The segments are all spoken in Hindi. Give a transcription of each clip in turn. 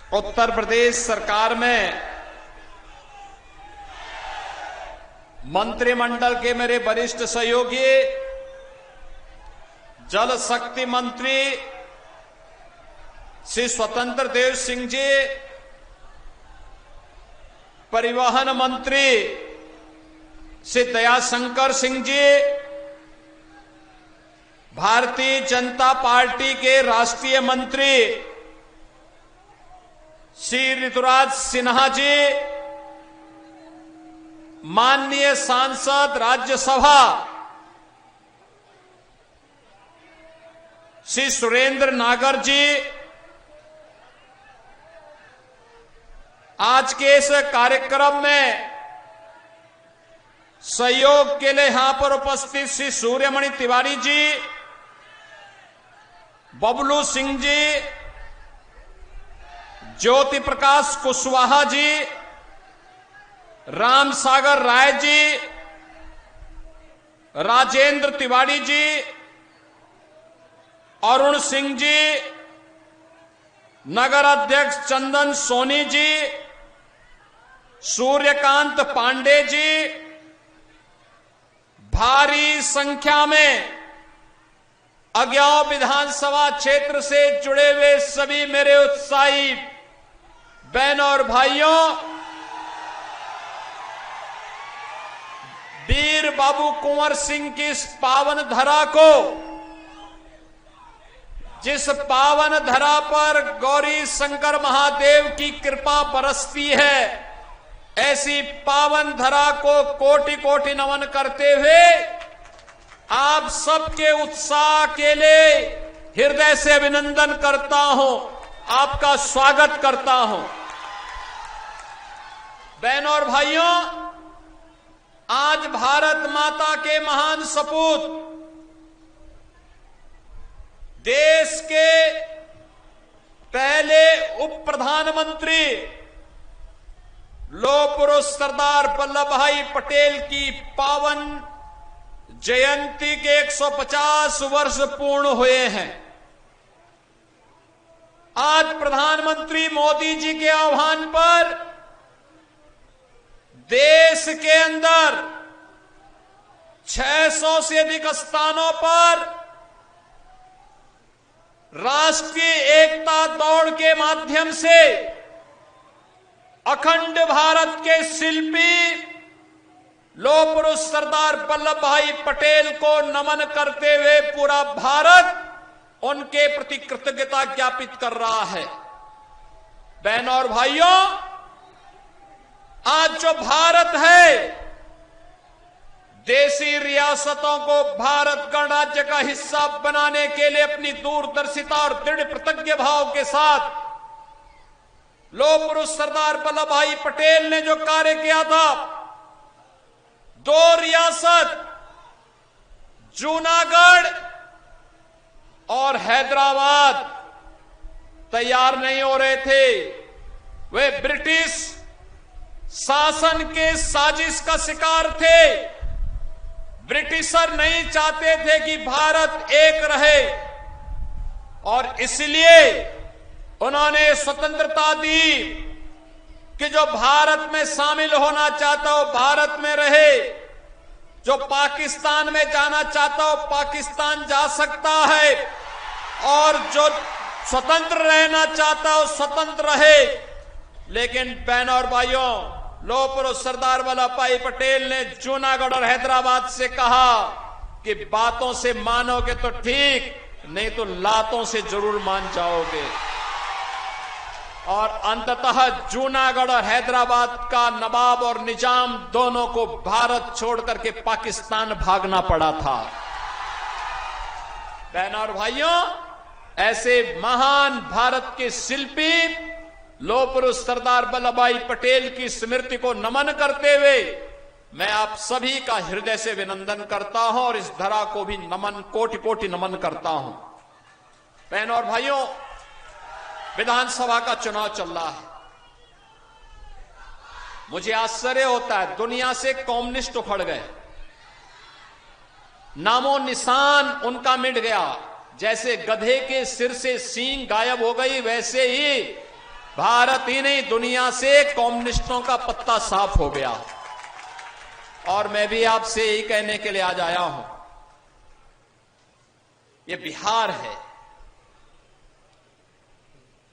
उत्तर प्रदेश सरकार में मंत्रिमंडल के मेरे वरिष्ठ सहयोगी जल शक्ति मंत्री श्री स्वतंत्र देव सिंह जी, परिवहन मंत्री श्री दयाशंकर सिंह जी, भारतीय जनता पार्टी के राष्ट्रीय मंत्री श्री ऋतुराज सिन्हा जी, माननीय सांसद राज्यसभा श्री सुरेंद्र नागर जी, आज के इस कार्यक्रम में सहयोग के लिए यहां पर उपस्थित श्री सूर्यमणि तिवारी जी, बबलू सिंह जी, ज्योति प्रकाश कुशवाहा जी, राम सागर राय जी, राजेंद्र तिवारी जी, अरुण सिंह जी, नगर अध्यक्ष चंदन सोनी जी, सूर्यकांत पांडे जी, भारी संख्या में अज्ञाव विधानसभा क्षेत्र से जुड़े हुए सभी मेरे उत्साही बहनों और भाइयों, वीर बाबू कुंवर सिंह की इस पावन धरा को, जिस पावन धरा पर गौरी शंकर महादेव की कृपा बरसती है, ऐसी पावन धरा को कोटि कोटि नमन करते हुए आप सबके उत्साह के लिए हृदय से अभिनंदन करता हूं, आपका स्वागत करता हूं। बहनों और भाइयों, आज भारत माता के महान सपूत, देश के पहले उप प्रधानमंत्री लौह पुरुष सरदार वल्लभ भाई पटेल की पावन जयंती के 150 वर्ष पूर्ण हुए हैं। आज प्रधानमंत्री मोदी जी के आह्वान पर देश के अंदर 600 से अधिक स्थानों पर राष्ट्रीय एकता दौड़ के माध्यम से अखंड भारत के शिल्पी लौह पुरुष सरदार वल्लभ भाई पटेल को नमन करते हुए पूरा भारत उनके प्रति कृतज्ञता ज्ञापित कर रहा है। बहनों और भाइयों, आज जो भारत है, देशी रियासतों को भारत गणराज्य का हिस्सा बनाने के लिए अपनी दूरदर्शिता और दृढ़ प्रतिज्ञ भाव के साथ लौह पुरुष सरदार वल्लभ भाई पटेल ने जो कार्य किया था, 2 रियासत जूनागढ़ और हैदराबाद तैयार नहीं हो रहे थे। वे ब्रिटिश शासन के साजिश का शिकार थे। ब्रिटिशर नहीं चाहते थे कि भारत एक रहे और इसलिए उन्होंने स्वतंत्रता दी कि जो भारत में शामिल होना चाहता हो भारत में रहे, जो पाकिस्तान में जाना चाहता हो पाकिस्तान जा सकता है और जो स्वतंत्र रहना चाहता हो स्वतंत्र रहे। लेकिन बहनों और भाइयों, लौह पुरुष सरदार वल्लभ भाई पटेल ने जूनागढ़ और हैदराबाद से कहा कि बातों से मानोगे तो ठीक, नहीं तो लातों से जरूर मान जाओगे। और अंततः जूनागढ़ और हैदराबाद का नवाब और निजाम दोनों को भारत छोड़कर के पाकिस्तान भागना पड़ा था। बहनों और भाइयों, ऐसे महान भारत के शिल्पी लौह पुरुष सरदार वल्लभ भाई पटेल की स्मृति को नमन करते हुए मैं आप सभी का हृदय से अभिनंदन करता हूं और इस धरा को भी नमन, कोटि कोटि नमन करता हूं। बहनों और भाइयों, विधानसभा का चुनाव चल रहा है। मुझे आश्चर्य होता है, दुनिया से कम्युनिस्ट उखड़ गए, नामो निशान उनका मिट गया। जैसे गधे के सिर से सींग गायब हो गई, वैसे ही भारत ही नहीं, दुनिया से कम्युनिस्टों का पत्ता साफ हो गया। और मैं भी आपसे यही कहने के लिए आज आया हूं, ये बिहार है,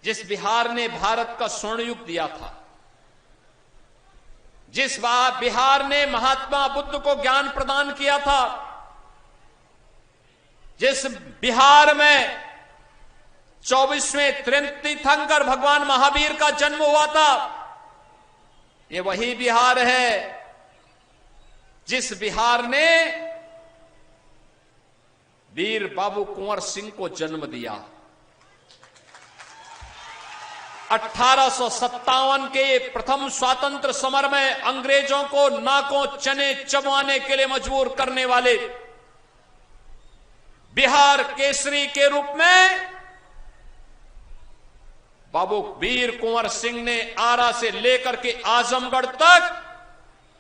जिस बिहार ने भारत का स्वर्ण युग दिया था, जिस बिहार ने महात्मा बुद्ध को ज्ञान प्रदान किया था, जिस बिहार में 24वें तीर्थंकर भगवान महावीर का जन्म हुआ था, ये वही बिहार है जिस बिहार ने वीर बाबू कुंवर सिंह को जन्म दिया। 1857 के प्रथम स्वातंत्र समर में अंग्रेजों को नाकों चने चबवाने के लिए मजबूर करने वाले बिहार केसरी के रूप में बाबू वीर कुंवर सिंह ने आरा से लेकर के आजमगढ़ तक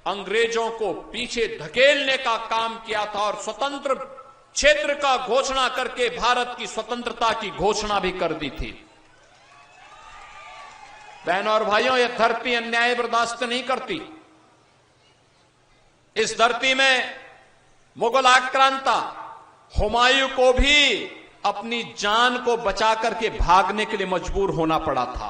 अंग्रेजों को पीछे धकेलने का काम किया था और स्वतंत्र क्षेत्र का घोषणा करके भारत की स्वतंत्रता की घोषणा भी कर दी थी। बहनों और भाइयों, यह धरती अन्याय बर्दाश्त नहीं करती। इस धरती में मुगल आक्रांता हुमायूं को भी अपनी जान को बचा करके भागने के लिए मजबूर होना पड़ा था।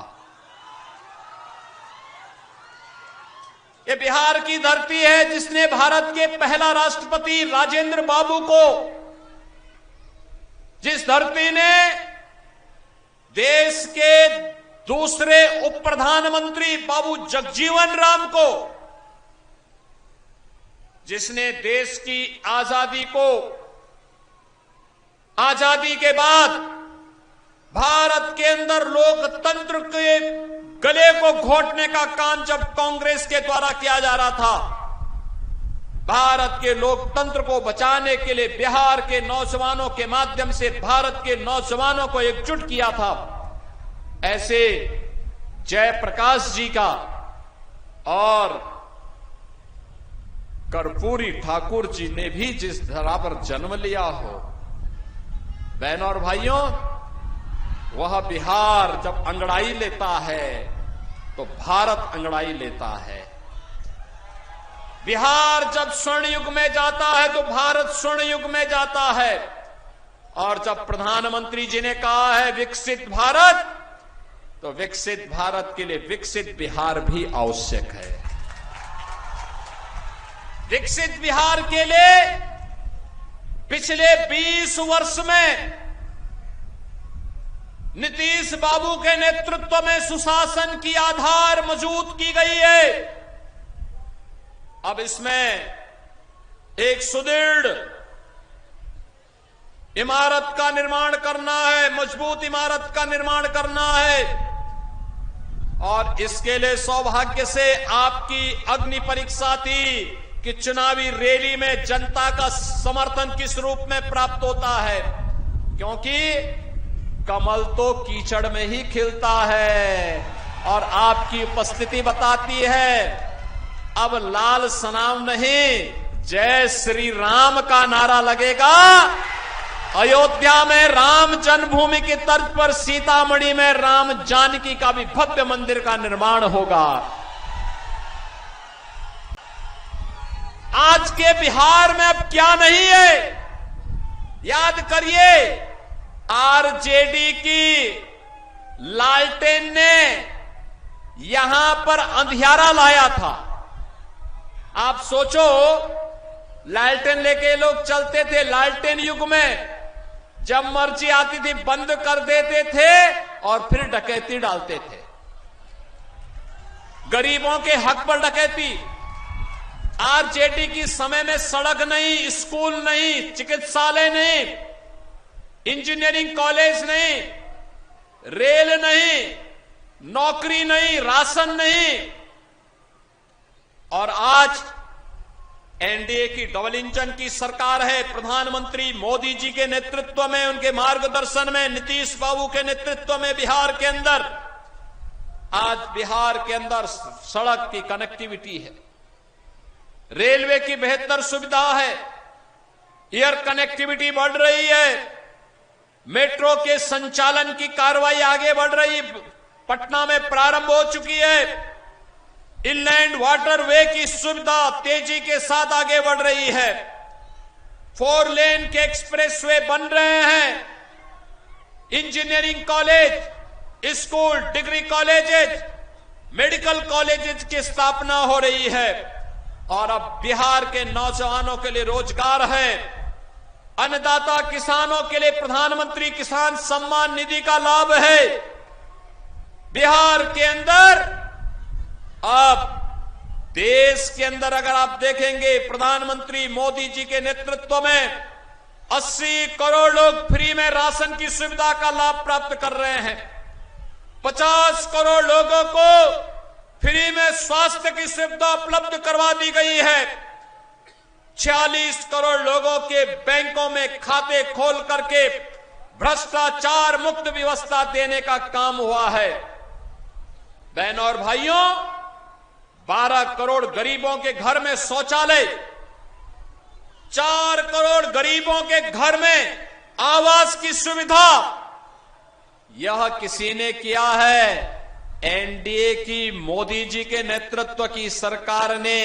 ये बिहार की धरती है जिसने भारत के पहला राष्ट्रपति राजेंद्र बाबू को, जिस धरती ने देश के दूसरे उप प्रधानमंत्री बाबू जगजीवन राम को, जिसने देश की आजादी के बाद भारत के अंदर लोकतंत्र के गले को घोटने का काम जब कांग्रेस के द्वारा किया जा रहा था, भारत के लोकतंत्र को बचाने के लिए बिहार के नौजवानों के माध्यम से भारत के नौजवानों को एकजुट किया था। ऐसे जयप्रकाश जी का और कर्पूरी ठाकुर जी ने भी जिस धरा पर जन्म लिया हो, बहनों और भाइयों, वह बिहार जब अंगड़ाई लेता है तो भारत अंगड़ाई लेता है। बिहार जब स्वर्ण युग में जाता है तो भारत स्वर्ण युग में जाता है। और जब प्रधानमंत्री जी ने कहा है विकसित भारत, तो विकसित भारत के लिए विकसित बिहार भी आवश्यक है। विकसित बिहार के लिए पिछले 20 वर्ष में नीतीश बाबू के नेतृत्व में सुशासन की आधार मजबूत की गई है। अब इसमें एक सुदृढ़ इमारत का निर्माण करना है, मजबूत इमारत का निर्माण करना है। और इसके लिए सौभाग्य से आपकी अग्नि परीक्षा थी कि चुनावी रैली में जनता का समर्थन किस रूप में प्राप्त होता है, क्योंकि कमल तो कीचड़ में ही खिलता है। और आपकी उपस्थिति बताती है अब लाल सनाम नहीं, जय श्री राम का नारा लगेगा। अयोध्या में राम जन्मभूमि की तर्ज पर सीतामढ़ी में राम जानकी का भी भव्य मंदिर का निर्माण होगा। आज के बिहार में अब क्या नहीं है, याद करिए, आरजेडी की लालटेन ने यहां पर अंधियारा लाया था। आप सोचो, लालटेन लेके लोग चलते थे। लालटेन युग में जब मर्जी आती थी बंद कर देते थे और फिर डकैती डालते थे। गरीबों के हक पर डकैती। आरजेडी की समय में सड़क नहीं, स्कूल नहीं, चिकित्सालय नहीं, इंजीनियरिंग कॉलेज नहीं, रेल नहीं, नौकरी नहीं, राशन नहीं। और आज एनडीए की डबल इंजन की सरकार है। प्रधानमंत्री मोदी जी के नेतृत्व में, उनके मार्गदर्शन में, नीतीश बाबू के नेतृत्व में बिहार के अंदर आज बिहार के अंदर सड़क की कनेक्टिविटी है, रेलवे की बेहतर सुविधा है, एयर कनेक्टिविटी बढ़ रही है, मेट्रो के संचालन की कार्रवाई आगे बढ़ रही, पटना में प्रारंभ हो चुकी है। इनलैंड वाटरवे की सुविधा तेजी के साथ आगे बढ़ रही है। 4 लेन के एक्सप्रेसवे बन रहे हैं। Engineering college, school, degree colleges, medical colleges की स्थापना हो रही है। और अब बिहार के नौजवानों के लिए रोजगार है। अन्नदाता किसानों के लिए प्रधानमंत्री किसान सम्मान निधि का लाभ है। बिहार के अंदर अब देश के अंदर अगर आप देखेंगे, प्रधानमंत्री मोदी जी के नेतृत्व में 80 करोड़ लोग फ्री में राशन की सुविधा का लाभ प्राप्त कर रहे हैं। 50 करोड़ लोगों को फ्री में स्वास्थ्य की सुविधा उपलब्ध करवा दी गई है। 46 करोड़ लोगों के बैंकों में खाते खोल करके भ्रष्टाचार मुक्त व्यवस्था देने का काम हुआ है। बहनों और भाइयों, 12 करोड़ गरीबों के घर में शौचालय, 4 करोड़ गरीबों के घर में आवास की सुविधा, यह किसी ने किया है? एनडीए की मोदी जी के नेतृत्व की सरकार ने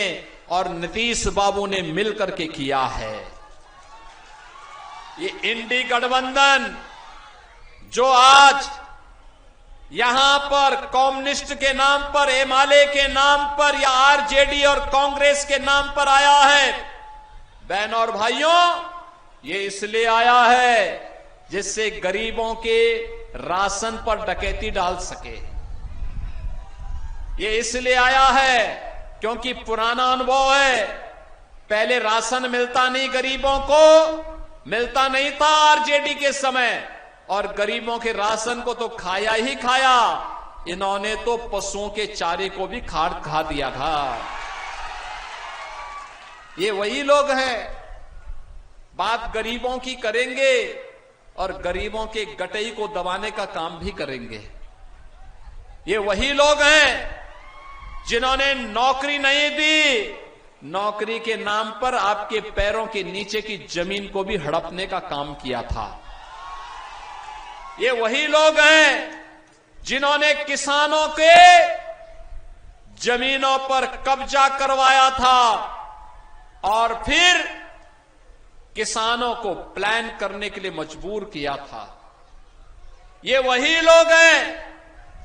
और नीतीश बाबू ने मिलकर के किया है। ये इंडी गठबंधन जो आज यहां पर कम्युनिस्ट के नाम पर, एमआलए के नाम पर या आरजेडी और कांग्रेस के नाम पर आया है, बहनों और भाइयों, ये इसलिए आया है जिससे गरीबों के राशन पर डकैती डाल सके। ये इसलिए आया है क्योंकि पुराना अनुभव है। पहले राशन मिलता नहीं, गरीबों को मिलता नहीं था आरजेडी के समय, और गरीबों के राशन को तो खाया ही खाया। इन्होंने तो पशुओं के चारे को भी खा दिया था। ये वही लोग हैं, बात गरीबों की करेंगे और गरीबों के गटई को दबाने का काम भी करेंगे। ये वही लोग हैं जिन्होंने नौकरी नहीं दी, नौकरी के नाम पर आपके पैरों के नीचे की जमीन को भी हड़पने का काम किया था। ये वही लोग हैं जिन्होंने किसानों के जमीनों पर कब्जा करवाया था और फिर किसानों को प्लान करने के लिए मजबूर किया था। ये वही लोग हैं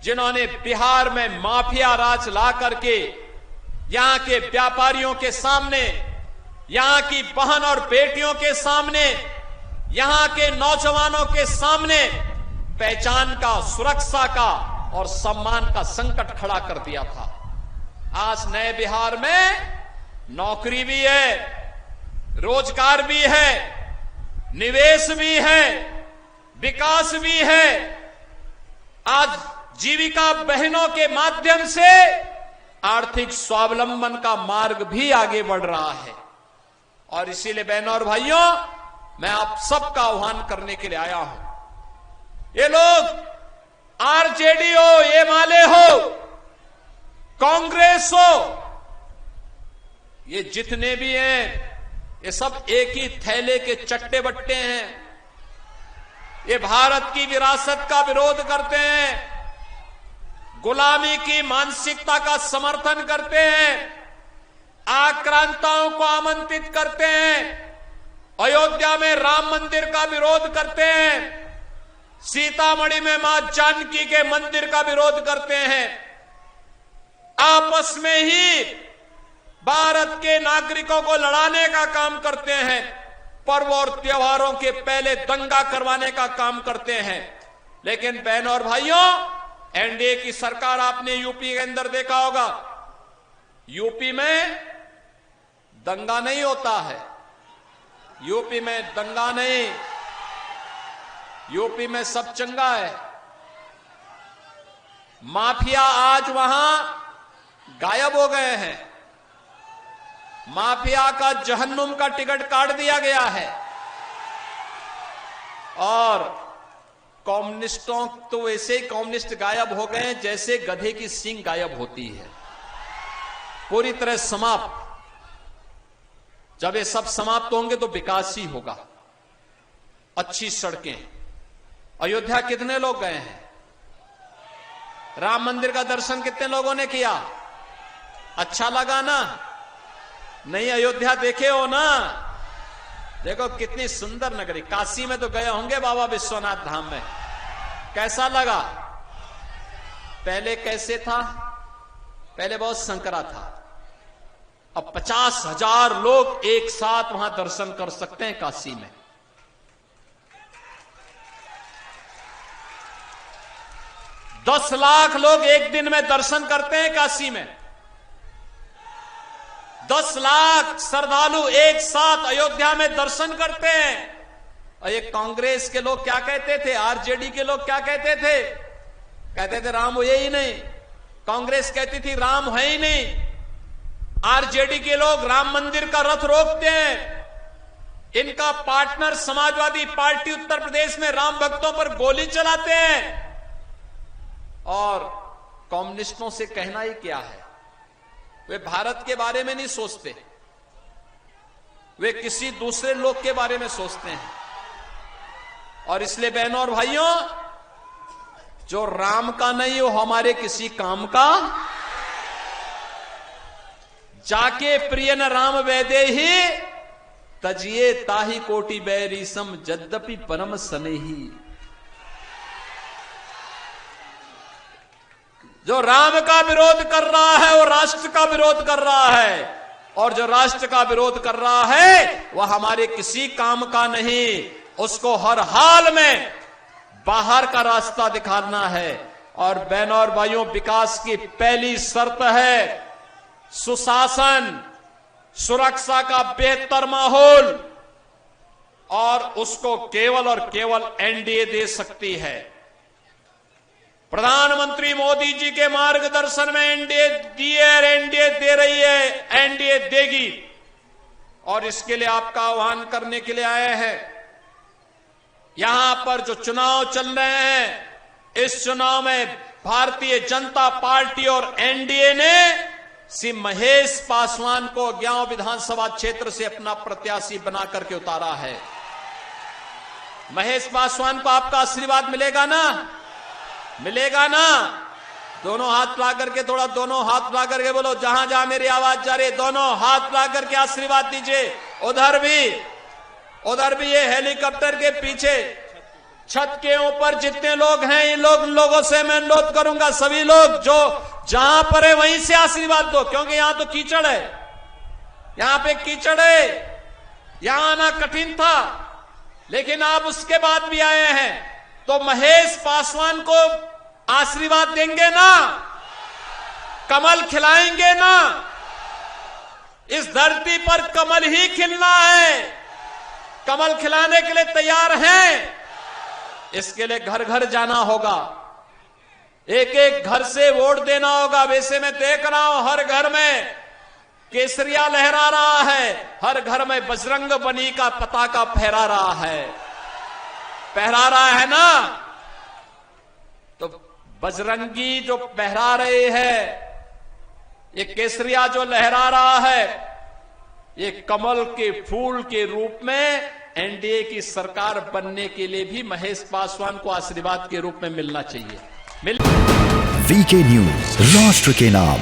जिन्होंने बिहार में माफिया राज ला करके यहां के व्यापारियों के सामने, यहां की बहन और बेटियों के सामने, यहां के नौजवानों के सामने पहचान का, सुरक्षा का और सम्मान का संकट खड़ा कर दिया था। आज नए बिहार में नौकरी भी है, रोजगार भी है, निवेश भी है, विकास भी है। आज जीविका बहनों के माध्यम से आर्थिक स्वावलंबन का मार्ग भी आगे बढ़ रहा है। और इसीलिए बहनों और भाइयों, मैं आप सबका आह्वान करने के लिए आया हूं। ये लोग आरजेडी हो, एमआलए हो, कांग्रेस हो, ये जितने भी हैं, ये सब एक ही थैले के चट्टे बट्टे हैं। ये भारत की विरासत का विरोध करते हैं, गुलामी की मानसिकता का समर्थन करते हैं, आक्रांताओं को आमंत्रित करते हैं, अयोध्या में राम मंदिर का विरोध करते हैं, सीतामढ़ी में मां जानकी के मंदिर का विरोध करते हैं। आपस में ही भारत के नागरिकों को लड़ाने का काम करते हैं, पर्व और त्योहारों के पहले दंगा करवाने का काम करते हैं। लेकिन बहनों और भाइयों, एनडीए की सरकार आपने यूपी के अंदर देखा होगा, यूपी में दंगा नहीं होता है। यूपी में दंगा नहीं, यूपी में सब चंगा है। माफिया आज वहां गायब हो गए हैं। माफिया का जहन्नुम का टिकट काट दिया गया है। और कम्युनिस्टों तो वैसे ही कम्युनिस्ट गायब हो गए हैं जैसे गधे की सींग गायब होती है, पूरी तरह समाप्त। जब ये सब समाप्त होंगे तो विकास ही होगा, अच्छी सड़कें। अयोध्या कितने लोग गए हैं? राम मंदिर का दर्शन कितने लोगों ने किया? अच्छा लगा ना? नहीं अयोध्या देखे हो ना? देखो कितनी सुंदर नगरी। काशी में तो गए होंगे बाबा विश्वनाथ धाम में, कैसा लगा? पहले कैसे था? पहले बहुत संकरा था। अब 50,000 लोग एक साथ वहां दर्शन कर सकते हैं काशी में। दस लाख लोग एक दिन में दर्शन करते हैं काशी में। 10 लाख श्रद्धालु एक साथ अयोध्या में दर्शन करते हैं। और ये कांग्रेस के लोग क्या कहते थे, आरजेडी के लोग क्या कहते थे? कहते थे राम हुए ही नहीं। कांग्रेस कहती थी राम है ही नहीं। आरजेडी के लोग राम मंदिर का रथ रोकते हैं। इनका पार्टनर समाजवादी पार्टी उत्तर प्रदेश में राम भक्तों पर गोली चलाते हैं। और कम्युनिस्टों से कहना ही क्या है, वे भारत के बारे में नहीं सोचते, वे किसी दूसरे लोग के बारे में सोचते हैं। और इसलिए बहनों और भाइयों, जो राम का नहीं हो हमारे किसी काम का, जाके प्रिय न राम वैदे ही तजिए ताही कोटि बैरी सम यद्यपि परम स्नेही। जो राम का विरोध कर रहा है वो राष्ट्र का विरोध कर रहा है, और जो राष्ट्र का विरोध कर रहा है वह हमारे किसी काम का नहीं। उसको हर हाल में बाहर का रास्ता दिखाना है। और बहनों और भाइयों, विकास की पहली शर्त है सुशासन, सुरक्षा का बेहतर माहौल, और उसको केवल और केवल एनडीए दे सकती है। प्रधानमंत्री मोदी जी के मार्गदर्शन में एनडीए दी है, एनडीए दे रही है, एनडीए देगी। और इसके लिए आपका आह्वान करने के लिए आए हैं। यहां पर जो चुनाव चल रहे हैं, इस चुनाव में भारतीय जनता पार्टी और एनडीए ने श्री महेश पासवान को ज्ञाव विधानसभा क्षेत्र से अपना प्रत्याशी बना करके उतारा है। महेश पासवान को आपका आशीर्वाद मिलेगा ना? मिलेगा ना? दोनों हाथ ला करके, थोड़ा दोनों हाथ ला करके बोलो, जहां जहां मेरी आवाज जा रही है दोनों हाथ ला करके आशीर्वाद दीजिए। उधर भी ये हेलीकॉप्टर के पीछे छत के ऊपर जितने लोग हैं, इन लोगों से मैं अनुरोध करूंगा, सभी लोग जो जहां पर है वहीं से आशीर्वाद दो, क्योंकि यहां तो कीचड़ है, यहां पे कीचड़ है, यहां आना कठिन था, लेकिन आप उसके बाद भी आए हैं, तो महेश पासवान को आशीर्वाद देंगे ना? कमल खिलाएंगे ना? इस धरती पर कमल ही खिलना है। कमल खिलाने के लिए तैयार हैं? इसके लिए घर घर जाना होगा, एक एक घर से वोट देना होगा। वैसे मैं देख रहा हूं हर घर में केसरिया लहरा रहा है, हर घर में बजरंग बली का पताका फहरा रहा है ना? तो बजरंगी जो फहरा रहे हैं, ये केसरिया जो लहरा रहा है, ये कमल के फूल के रूप में एनडीए की सरकार बनने के लिए भी महेश पासवान को आशीर्वाद के रूप में मिलना चाहिए। वीके न्यूज, राष्ट्र के नाम।